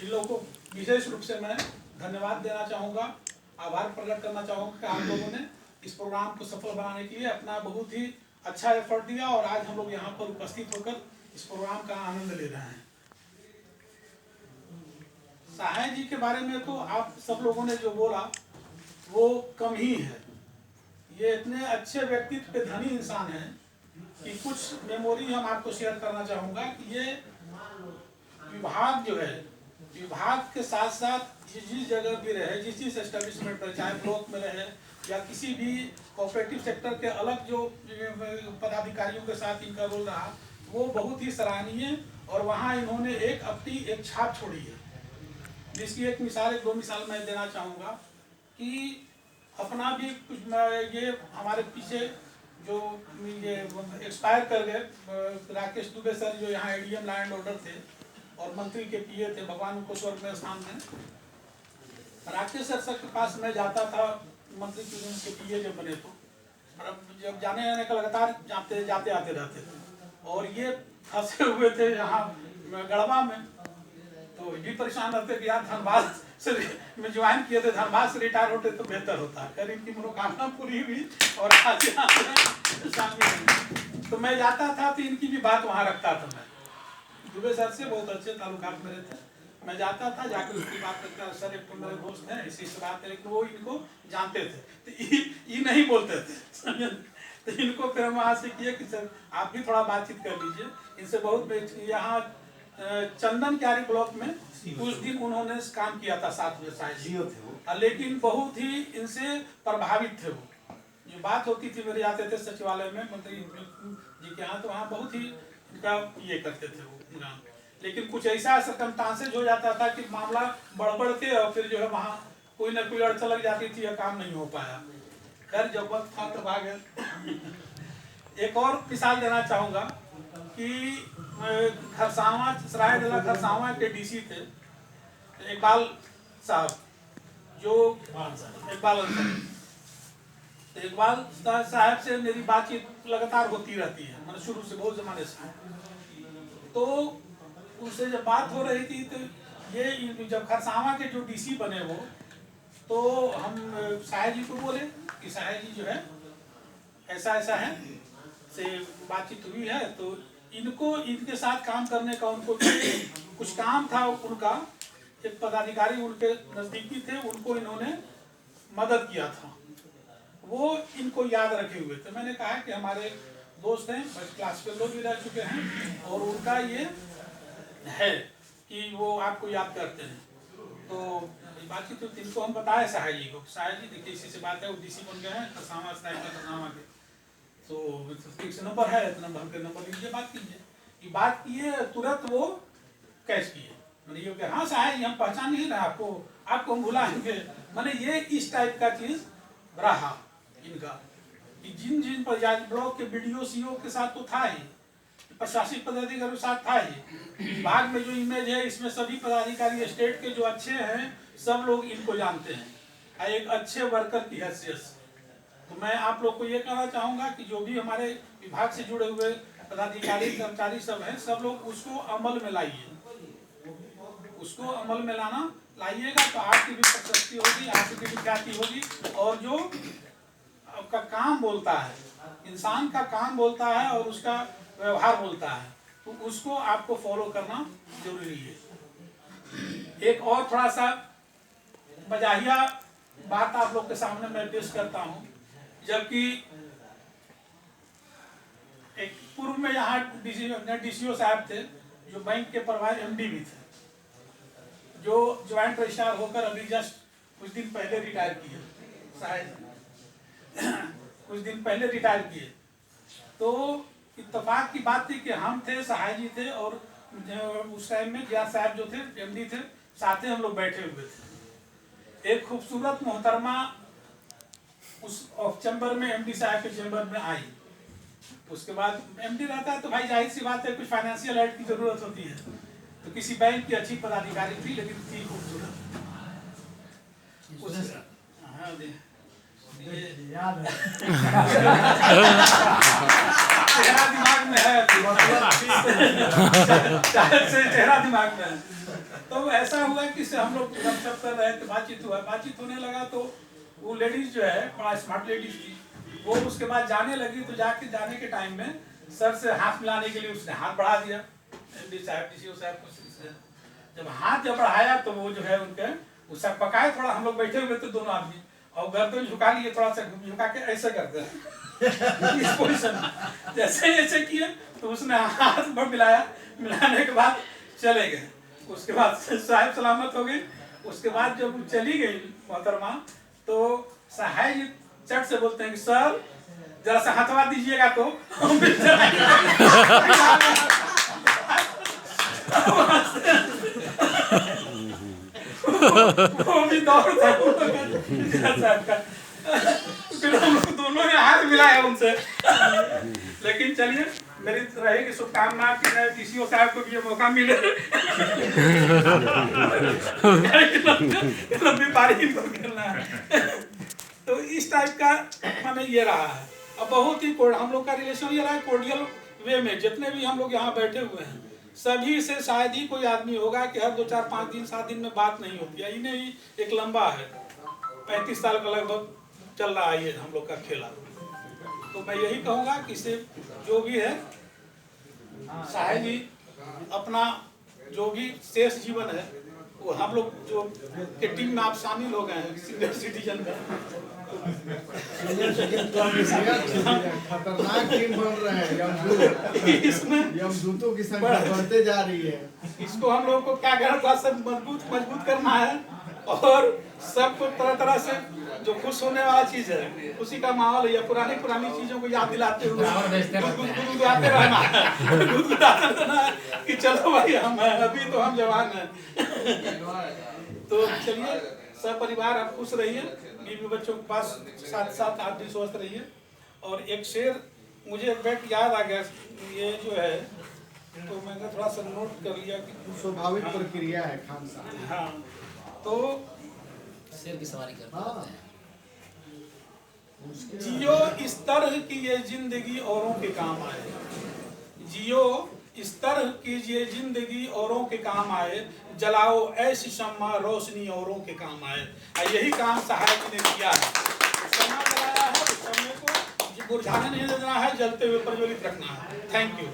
इन लोगों को विशेष रूप से मैं धन्यवाद देना चाहूँगा, आभार प्रकट करना चाहूँगा कि आप लोगों ने इस प्रोग्राम को सफल बनाने के लिए अपना बहुत ही अच्छा एफर्ट दिया और आज हम लोग यहाँ पर उपस्थित होकर इस प्रोग्राम का आनंद ले रहे हैं। सहाय जी के बारे में तो आप सब लोगों ने जो बोला वो कम ही है। ये इतने अच्छे व्यक्तित्व पे धनी इंसान हैं कि कुछ मेमोरी हम आपको शेयर करना चाहूँगा कि ये विभाग जो है, विभाग के साथ साथ जिस जगह भी रहे, जिस एस्टेब्लिशमेंट पर, चाहे ब्लॉक में रहे या किसी भी कोऑपरेटिव सेक्टर के अलग जो पदाधिकारियों के साथ इनका रोल रहा, वो बहुत ही सराहनीय और वहाँ इन्होंने अपनी एक छाप छोड़ी है, जिसकी एक मिसाल, एक दो मिसाल मैं देना चाहूँगा कि अपना भी कुछ ये हमारे पीछे जो ये एक्सपायर कर गए राकेश दुबे सर, जो यहाँ एडीएम लैंड ऑर्डर थे और मंत्री के पीए थे, भगवान उनको स्वर्ग में स्थान दें। राकेश सर के पास मैं जाता था, मंत्री के पीए जब बने तो, जब जाने आने का लगातार जाते आते रहते थे और ये फंसे हुए थे यहाँ गढ़वा में, तो ये परेशान रहते कि यार धनबाद से में ज्वाइन किए थे, धनबाद से रिटायर होते तो बेहतर होता। खैर इनकी मनोकामना पूरी हुई और आज शामिल। तो मैं जाता था तो इनकी भी बात वहाँ रखता था। मैं दुबे सर से बहुत अच्छे ताल्लुकात मेरे थे, मैं जाता था, जाकर उसकी बात करता, सर एक तो मेरे दोस्त हैं, इसी से बात है, लेकिन वो इनको जानते थे तो ये नहीं बोलते थे। तो इनको फिर हम वहाँ से किए कि सर आप भी थोड़ा बातचीत कर लीजिए इनसे। बहुत यहाँ चंदन क्यारी ब्लॉक में कुछ दिन उन्होंने काम किया था साथ में, शायद, लेकिन बहुत ही इनसे प्रभावित थे वो। जो बात होती थी, मेरे जाते थे सचिवालय में मंत्री जी के यहाँ, तो वहाँ बहुत ही इनका ये करते थे वो, लेकिन कुछ ऐसा सर्कमस्टांसेस हो जाता था कि मामला बड़बड़ के और फिर जो है वहाँ कोई ना कोई अड़चन लग जाती थी या काम नहीं हो पाया। खैर जब वक्त था तब आ गए। एक और मिसाल देना चाहूँगा कि खरसावां, सराय जिला खरसावां के डीसी थे इकबाल साहब, जो इकबाल साहब से मेरी बातचीत लगातार होती रहती है, मतलब शुरू से, बहुत जमाने से। तो उससे जब बात हो रही थी तो ये जब खरसावां के जो डीसी बने वो, तो हम साहेब जी को बोले कि साहेब जी जो है ऐसा ऐसा है से बातचीत हुई है, तो इनको इनके साथ काम करने का, उनको कुछ काम था, उनका एक पदाधिकारी उनके नजदीकी थे, उनको इन्होंने मदद किया था, वो इनको याद रखे हुए थे। मैंने कहा कि हमारे दोस्त हैं, फर्स्ट क्लास के लोग भी रह चुके हैं और उनका ये है कि वो आपको याद करते हैं। तो बातचीत तो इनको हम बताए साहेब जी को, साहेब जी देखिए इसी से बात है, वो डीसी बन गए हैं खरसावां के, तो फिक्स नंबर है, नंबर के नंबर लीजिए, बात कीजिए। ये बात किए, तुरंत वो कैश किए। मैंने ये कहा हाँ साहब ये हम पहचान नहीं रहे आपको, आपको हम भुलाएंगे। मैंने ये इस टाइप का चीज रहा इनका कि जिन जिन पंचायत ब्लॉक के बीडीओ सीओ के साथ तो था ही, प्रशासनिक पदाधिकारी के साथ था ही, विभाग में जो इमेज है इसमें सभी पदाधिकारी स्टेट के जो अच्छे हैं सब लोग इनको जानते हैं एक अच्छे वर्कर की हैसियत से। तो मैं आप लोग को ये कहना चाहूँगा कि जो भी हमारे विभाग से जुड़े हुए पदाधिकारी कर्मचारी सब हैं, सब लोग उसको अमल में लाइए, उसको अमल में लाइएगा तो आपकी भी प्रशस्ति होगी, आपकी भी ख्याति होगी। और जो आपका काम बोलता है, इंसान का काम बोलता है और उसका व्यवहार बोलता है, तो उसको आपको फॉलो करना जरूरी है। एक और थोड़ा सा मजाहिया बात आप लोग के सामने मैं पेश करता हूँ। जबकि एक पूर्व में यहाँ डीसीओ साहब थे, जो बैंक के प्रभारी एमडी भी थे, जो ज्वाइंट रजिस्ट्रार होकर अभी जस्ट कुछ दिन पहले रिटायर किए, शायद कुछ दिन पहले रिटायर किए। तो इत्तेफाक की बात थी कि हम थे, सहाय जी थे और उस टाइम में जिया साहब जो थे एमडी थे, साथ ही हम लोग बैठे हुए थे। एक खूबसूरत मोहतरमा उस चैम्बर में, एमडी साहब के चैम्बर में आई। उसके बाद एमडी रहता है तो भाई जाहिर सी बात है कुछ फाइनेंशियल एड की जरूरत होती है, तो किसी बैंक की अच्छी पदाधिकारी थी, लेकिन थी खूबसूरत। याद है। चेहरा दिमाग में है, चेहरा दिमाग में है। तो ऐसा हुआ कि हम लोग सब कर रहे थे, बातचीत होने लगा तो वो लेडीज जो है बड़ा स्मार्ट लेडीज थी, वो उसके बाद जाने लगी। तो जाने के टाइम में सर से हाथ मिलाने के लिए उसने हाथ बढ़ा दिया। एमडी साहब, डीसीओ साहब को जब हाथ बढ़ाया तो वो जो है उनके उससे पकाए थोड़ा, हम लोग बैठे हुए थे दोनों आदमी, और गर्दन झुका लिए, थोड़ा सा झुका के ऐसे करते हैं इस पोजीशन में। जैसे ऐसे किए तो उसने हाथ बढ़ मिलाने के बाद चले गए। उसके बाद साहब सलामत हो गए। उसके बाद जब चली गई मोहतरमा, तो साहब जी चट से बोलते हैं कि सर जरा सा हथवा दीजिएगा तो हम भी वो भी दौड़ था फिर हम लोग दोनों ने हाथ मिलाया उनसे। लेकिन चलिए, मेरी रहेगी शुभकामना कि डीसीओ साहब को भी ये मौका मिले लंबी पारी करना है। तो इस टाइप का माने ये रहा है। अब बहुत ही हम लोग का रिलेशन ये रहा है कोर्डियल वे में। जितने भी हम लोग यहाँ बैठे हुए हैं सभी से शायद ही कोई आदमी होगा कि हर 2, 4, 5 दिन 7 दिन में बात नहीं होती है। इन्हें ही एक लंबा है, 35 साल का लगभग चल रहा है ये हम लोग का खेला। तो मैं यही कहूँगा कि सिर्फ जो भी है साहिब जी अपना जो भी शेष जीवन है वो हम लोग जो के टीम में आप शामिल हो गए हैं सीनियर सिटीजन में, खतरनाक टीम बन रहे हैं। इसमें यमदूतों की संख्या बढ़ते जा रही है। इसको हम लोग को क्या करना था, सब मजबूत करना है और सबको तरह तरह से जो खुश होने वाला चीज है, खुशी का माहौल है, पुरानी चीजों को याद दिलाते हुए गुदगुदाते रहना है कि चलो भाई हम अभी तो हम जवान हैं। तो चलिए सब परिवार आप खुश रहिए, बीवी बच्चों के पास साथ आप भी स्वस्थ रहिए। और एक शेर मुझे एक बैठ याद आ गया, ये जो है तो मैंने थोड़ा सा नोट कर लिया कि स्वाभाविक प्रक्रिया है खान साहब। हाँ, तो शेर की सवारी करते हैं। जियो इस तरह की ये जिंदगी औरों के काम आए, जियो इस तरह की ये जिंदगी औरों के काम आए, जलाओ ऐसी शम्मा रोशनी औरों के काम आए। यही काम सहायक ने किया है। शम्मा जलाया है, उस शम्मे को बुझाने नहीं देना है, जलते हुए प्रज्वलित रखना है। Thank you.